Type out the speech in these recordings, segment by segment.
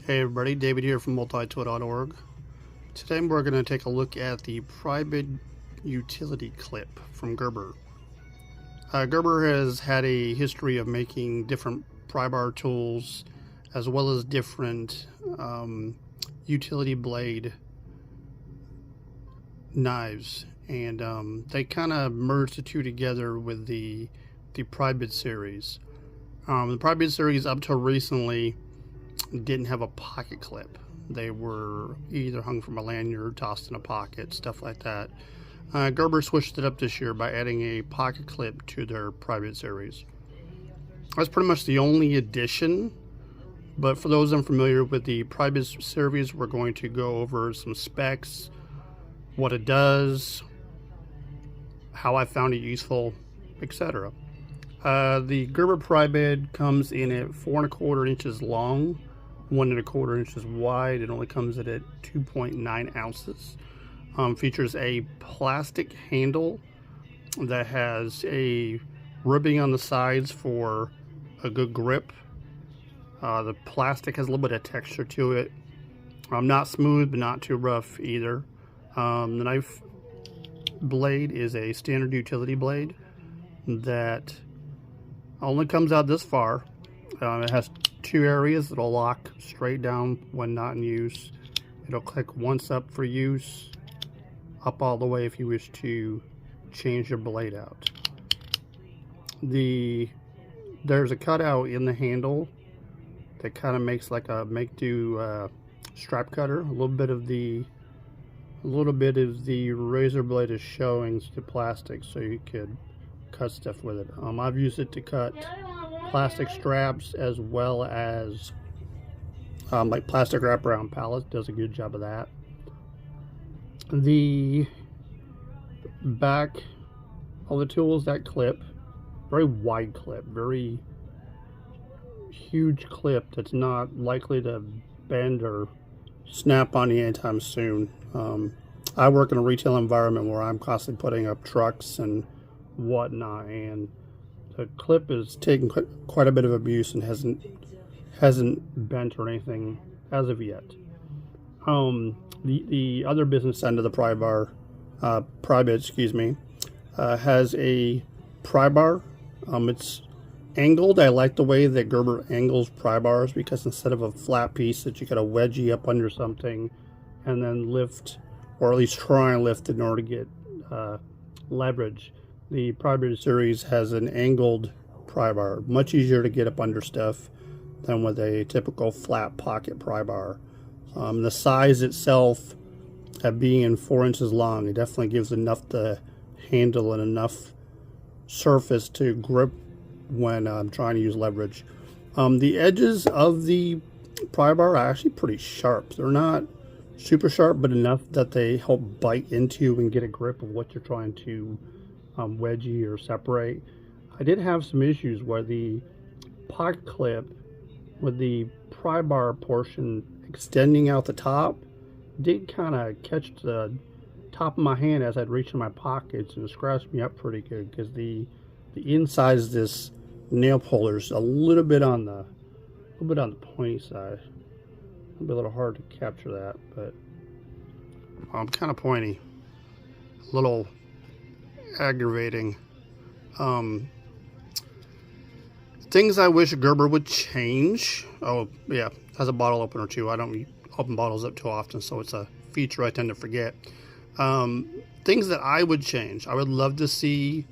Hey everybody, David here from multitool.org. Today we're going to take a look at the Prybid utility clip from Gerber. Gerber has had a history of making different pry-bar tools as well as different utility blade knives, and they kind of merged the two together with the Prybid series. The Prybid series up till recently didn't have a pocket clip. They were either hung from a lanyard, tossed in a pocket, stuff like that. Gerber switched it up this year by adding a pocket clip to their Prybid series. That's pretty much the only addition, but for those unfamiliar with the Prybid series, we're going to go over some specs, what it does, how I found it useful, etc. The Gerber Prybid comes in at 4¼ inches long, 1¼ inches wide. It only comes in at 2.9 ounces. Features a plastic handle that has a ribbing on the sides for a good grip. The plastic has a little bit of texture to it. Not smooth, but not too rough either. The knife blade is a standard utility blade that only comes out this far. It has two areas that'll lock straight down when not in use. It'll click once up for use, up all the way if you wish to change your blade out. There's a cutout in the handle that kind of makes like a make-do strap cutter. A little bit of the razor blade is showing the plastic, so you could cut stuff with it. I've used it to cut plastic straps as well as like plastic wraparound pallets. Does a good job of that. The back of the tools, that clip, very wide clip, very huge clip that's not likely to bend or snap on you anytime soon. I work in a retail environment where I'm constantly putting up trucks and whatnot, and the clip is taking quite a bit of abuse and hasn't bent or anything as of yet. The other business end of the Prybid, excuse me, has a pry bar. It's angled. I like the way that Gerber angles pry bars, because instead of a flat piece that you got to wedgie up under something and then lift, or at least try and lift in order to get leverage, the Prybid series has an angled pry bar. Much easier to get up under stuff than with a typical flat pocket pry bar. The size itself, at being 4 inches long, it definitely gives enough to handle and enough surface to grip when I'm trying to use leverage. The edges of the pry bar are actually pretty sharp. They're not super sharp, but enough that they help bite into and get a grip of what you're trying to wedgie or separate. I did have some issues where the pocket clip with the pry bar portion extending out the top did kind of catch the top of my hand as I'd reach in my pockets, and scratched me up pretty good, because the inside of this nail puller is a little bit on the pointy side. It'll be a little hard to capture that, but kind of pointy, a little aggravating. Things I wish Gerber would change. Oh yeah, has a bottle opener too. I don't open bottles up too often, so it's a feature I tend to forget. Things that I would change: I would love to see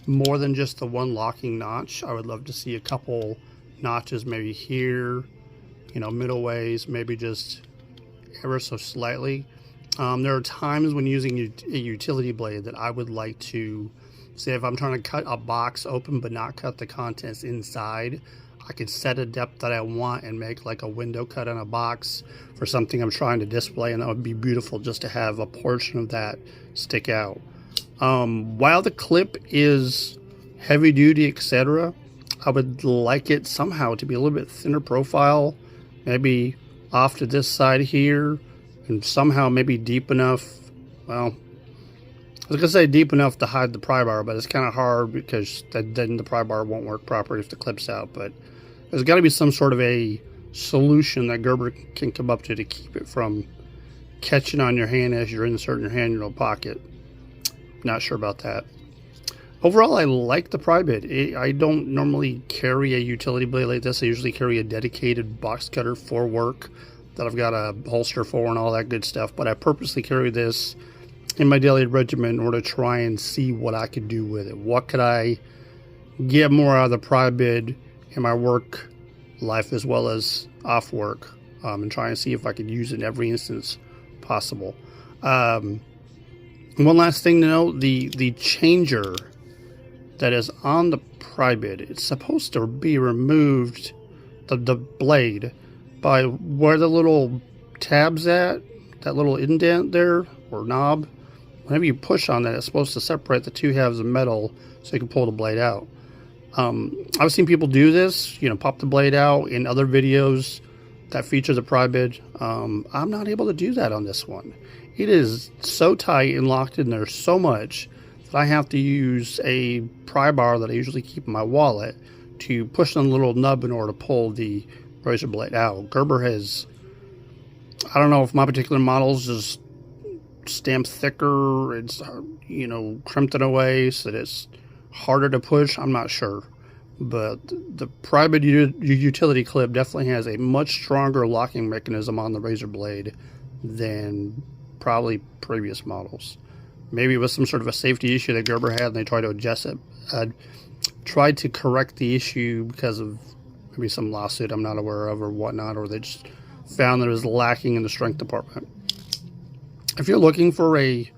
more than just the one locking notch. I would love to see a couple notches, maybe here, middle ways, maybe just ever so slightly. There are times when using a utility blade that I would like to say, if I'm trying to cut a box open but not cut the contents inside, I could set a depth that I want and make like a window cut on a box for something I'm trying to display, and that would be beautiful just to have a portion of that stick out. While the clip is heavy duty, etc., I would like it somehow to be a little bit thinner profile, maybe off to this side here, and somehow maybe deep enough. Well, I was gonna say deep enough to hide the pry bar, but it's kind of hard, because then the pry bar won't work properly if the clip's out. But there's got to be some sort of a solution that Gerber can come up to keep it from catching on your hand as you're inserting your hand in your pocket. Not sure about that. Overall, I like the Prybid. I don't normally carry a utility blade like this. I usually carry a dedicated box cutter for work that I've got a holster for and all that good stuff. But I purposely carry this in my daily regimen in order to try and see what I could do with it. What could I get more out of the Prybid in my work life as well as off work, and try and see if I could use it in every instance possible. One last thing to note, the changer that is on the Prybid, it's supposed to be removed, the blade, by where the little tab's at, that little indent there, or knob. Whenever you push on that, it's supposed to separate the two halves of metal so you can pull the blade out. I've seen people do this, pop the blade out in other videos that feature the Prybid. I'm not able to do that on this one. It is so tight and locked in there so much that I have to use a pry bar that I usually keep in my wallet to push on the little nub in order to pull the razor blade out. Gerber has, I don't know if my particular models just stamped thicker, it's crimped it away so that it's harder to push. I'm not sure, but the Prybid utility clip definitely has a much stronger locking mechanism on the razor blade than probably previous models. Maybe it was some sort of a safety issue that Gerber had and they tried to adjust it, tried to correct the issue because of maybe some lawsuit I'm not aware of or whatnot, or they just found that it was lacking in the strength department. If you're looking for a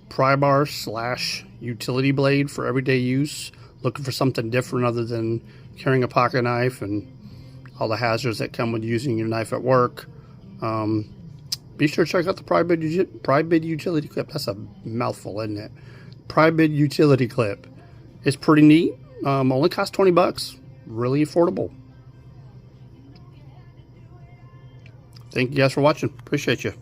pry bar / utility blade for everyday use, looking for something different other than carrying a pocket knife and all the hazards that come with using your knife at work, be sure to check out the Prybid utility clip. That's a mouthful, isn't it? Prybid utility clip. It's pretty neat. Only costs 20 bucks. Really affordable. Thank you guys for watching. Appreciate you.